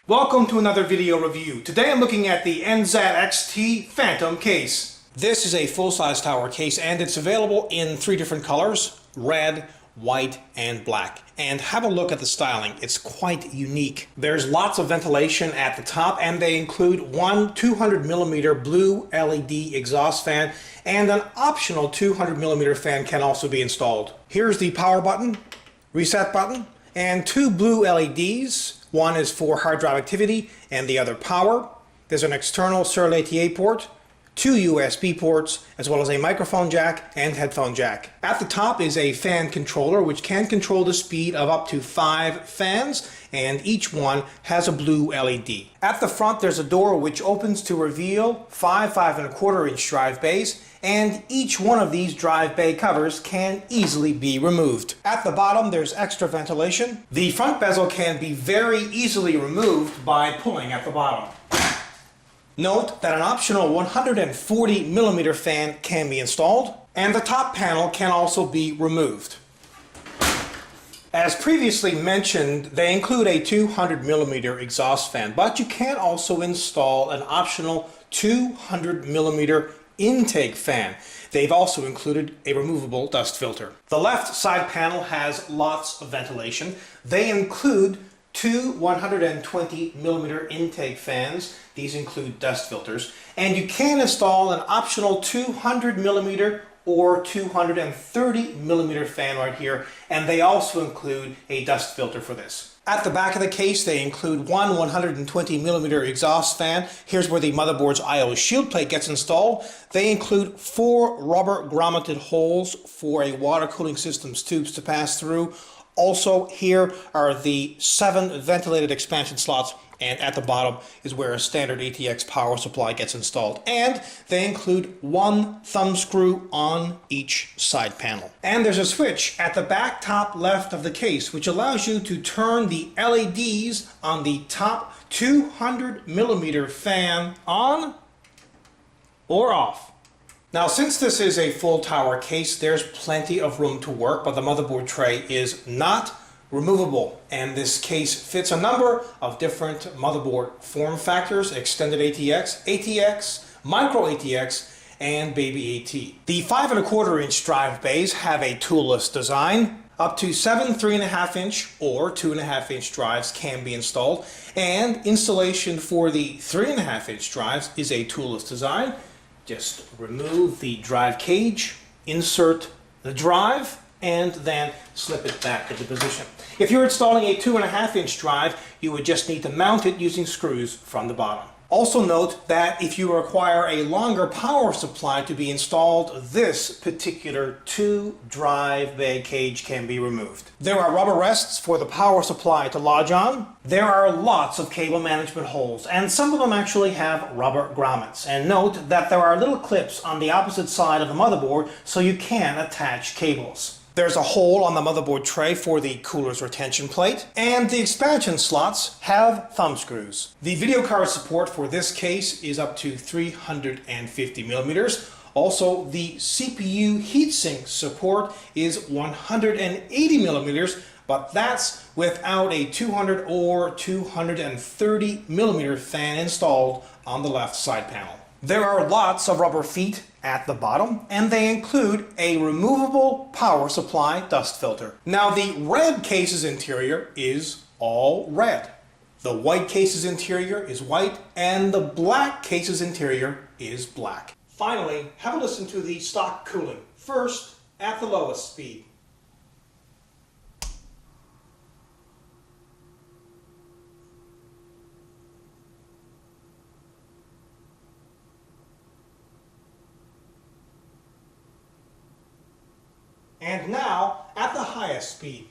Welcome to another video review. Today I'm looking at the NZXT Phantom Case. This is a full-size tower case and it's available in 3 different colors: red, white, and black. And have a look at the styling. It's quite unique. There's lots of ventilation at the top and they include one 200mm blue LED exhaust fan, and an optional 200mm fan can also be installed. Here's the power button, reset button, and 2 blue LEDs. One is for hard drive activity and the other power. There's an external serial ATA port, 2 USB ports, as well as a microphone jack and headphone jack. At the top is a fan controller which can control the speed of up to 5 fans, and each one has a blue LED. At the front there's a door which opens to reveal 5 5.25-inch drive bays, and each one of these drive bay covers can easily be removed. At the bottom there's extra ventilation. The front bezel can be very easily removed by pulling at the bottom. Note that an optional 140mm fan can be installed, and the top panel can also be removed. As previously mentioned, they include a 200mm exhaust fan, but you can also install an optional 200mm intake fan. They've also included a removable dust filter. The left side panel has lots of ventilation. They include 2 120mm intake fans. These include dust filters, and you can install an optional 200mm or 230mm fan right here, and they also include a dust filter for this. At the back of the case they include one 120mm exhaust fan. Here's where the motherboard's I/O shield plate gets installed. They include 4 rubber grommeted holes for a water cooling system's tubes to pass through. Also, here are the 7 ventilated expansion slots, and at the bottom is where a standard ATX power supply gets installed. And they include 1 thumb screw on each side panel. And there's a switch at the back top left of the case which allows you to turn the LEDs on the top 200mm fan on or off. Now, since this is a full tower case, there's plenty of room to work, but the motherboard tray is not removable, and this case fits a number of different motherboard form factors: extended ATX, ATX, micro ATX, and baby AT. The 5.25-inch drive bays have a toolless design. Up to 7 3.5-inch or 2.5-inch drives can be installed, and installation for the 3.5-inch drives is a toolless design. Just remove the drive cage, insert the drive, and then slip it back into position. If you're installing a 2.5-inch drive, you would just need to mount it using screws from the bottom. Also note that if you require a longer power supply to be installed, this particular 2 drive bay cage can be removed. There are rubber rests for the power supply to lodge on. There are lots of cable management holes, and some of them actually have rubber grommets. And note that there are little clips on the opposite side of the motherboard so you can attach cables. There's a hole on the motherboard tray for the cooler's retention plate, and the expansion slots have thumb screws. The video card support for this case is up to 350mm. Also, the CPU heatsink support is 180mm, but that's without a 200 or 230mm fan installed on the left side panel. There are lots of rubber feet at the bottom, and they include a removable power supply dust filter. Now, the red case's interior is all red. The white case's interior is white, and the black case's interior is black. Finally, have a listen to the stock cooling. First, at the lowest speed. And now, at the highest speed.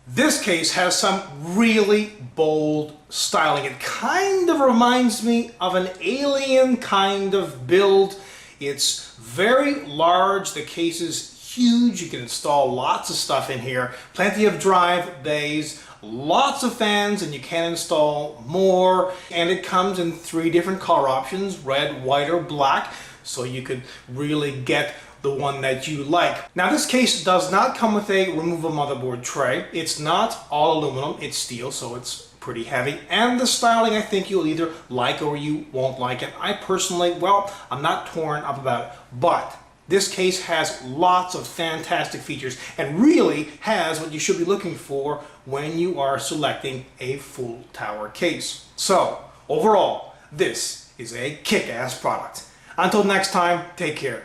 This case has some really bold styling. It kind of reminds me of an alien kind of build. It's very large. The case is huge. You can install lots of stuff in here. Plenty of drive bays, lots of fans and you can install more, and it comes in 3 different color options, red, white, or black, so you could really get the one that you like. Now this case does not come with a removable motherboard tray. It's not all aluminum, it's steel, so it's pretty heavy, and the styling I think you'll either like or you won't like it. I personally, well, I'm not torn up about it, but this case has lots of fantastic features and really has what you should be looking for when you are selecting a full tower case. So overall, this is a kick-ass product. Until next time, take care.